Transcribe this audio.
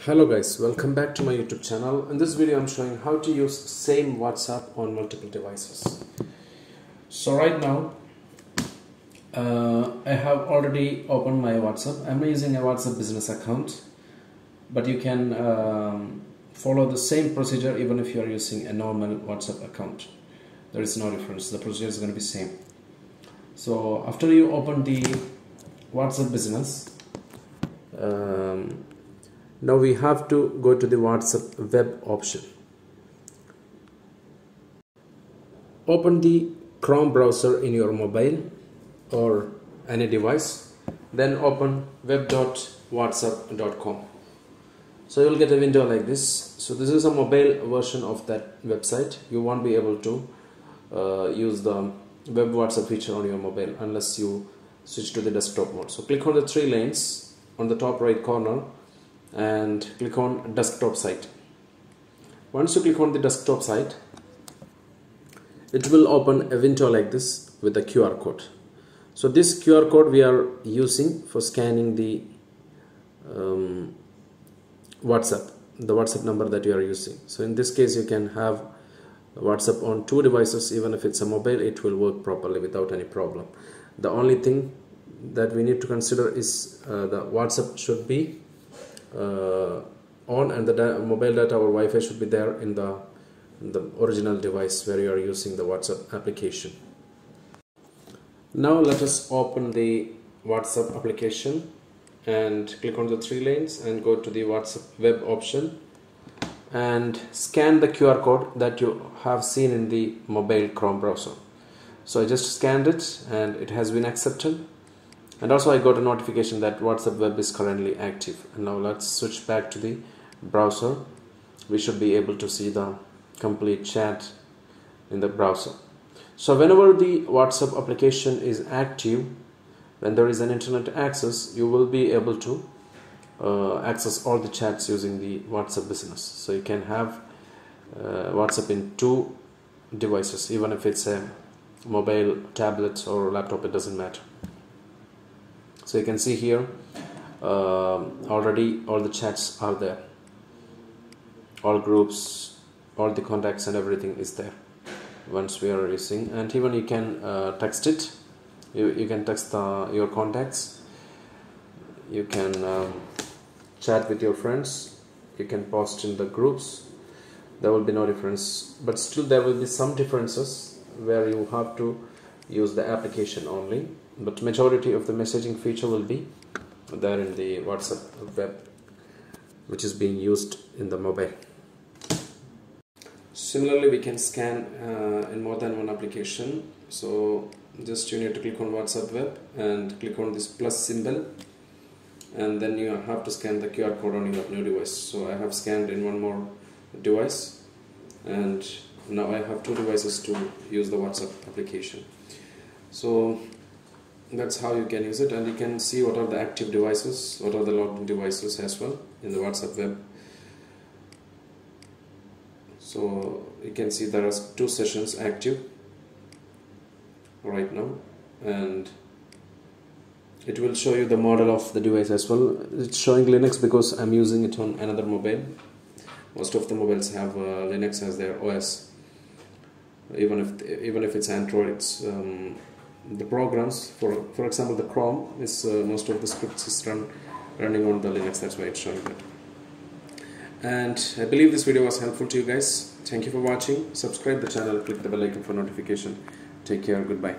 Hello guys, welcome back to my YouTube channel. In this video I'm showing how to use same WhatsApp on multiple devices. So right now I have already opened my WhatsApp. I'm using a WhatsApp business account, but you can follow the same procedure even if you are using a normal WhatsApp account. There is no difference, the procedure is going to be same. So after you open the WhatsApp business, now we have to go to the WhatsApp web option. Open the Chrome browser in your mobile or any device, then open web.whatsapp.com. So you'll get a window like this. So this is a mobile version of that website. You won't be able to use the web WhatsApp feature on your mobile unless you switch to the desktop mode. So click on the three lanes on the top right corner and click on desktop site. Once you click on the desktop site, it will open a window like this with a QR code. So this QR code we are using for scanning the WhatsApp number that you are using. So in this case you can have WhatsApp on two devices. Even if it's a mobile, it will work properly without any problem. The only thing that we need to consider is the WhatsApp should be on, and the mobile data or Wi-Fi should be there in the original device where you are using the WhatsApp application. Now let us open the WhatsApp application and click on the three lanes and go to the WhatsApp web option and scan the QR code that you have seen in the mobile Chrome browser. So I just scanned it and it has been accepted. And also I got a notification that WhatsApp web is currently active. And now let's switch back to the browser. We should be able to see the complete chat in the browser. So whenever the WhatsApp application is active, when there is an internet access, you will be able to access all the chats using the WhatsApp business. So you can have WhatsApp in two devices, even if it's a mobile, tablet or laptop, it doesn't matter. So you can see here already all the chats are there, all groups, all the contacts and everything is there once we are using. And even you can text it. You can text your contacts, you can chat with your friends, you can post in the groups. There will be no difference, but still there will be some differences where you have to use the application only, but majority of the messaging feature will be there in the WhatsApp web, which is being used in the mobile. Similarly, we can scan in more than one application. So just you need to click on WhatsApp web and click on this plus symbol, and then you have to scan the QR code on your new device. So I have scanned in one more device, and now I have two devices to use the WhatsApp application. So that's how you can use it, and you can see what are the active devices, what are the logged devices as well in the WhatsApp web. So you can see there are two sessions active right now, and it will show you the model of the device as well. It's showing Linux because I'm using it on another mobile. Most of the mobiles have Linux as their OS. Even if it's Android, it's the programs, for example the Chrome is most of the scripts is running on the Linux. That's why it's showing that. And I believe this video was helpful to you guys. Thank you for watching. Subscribe the channel, click the bell icon for notification. Take care, goodbye.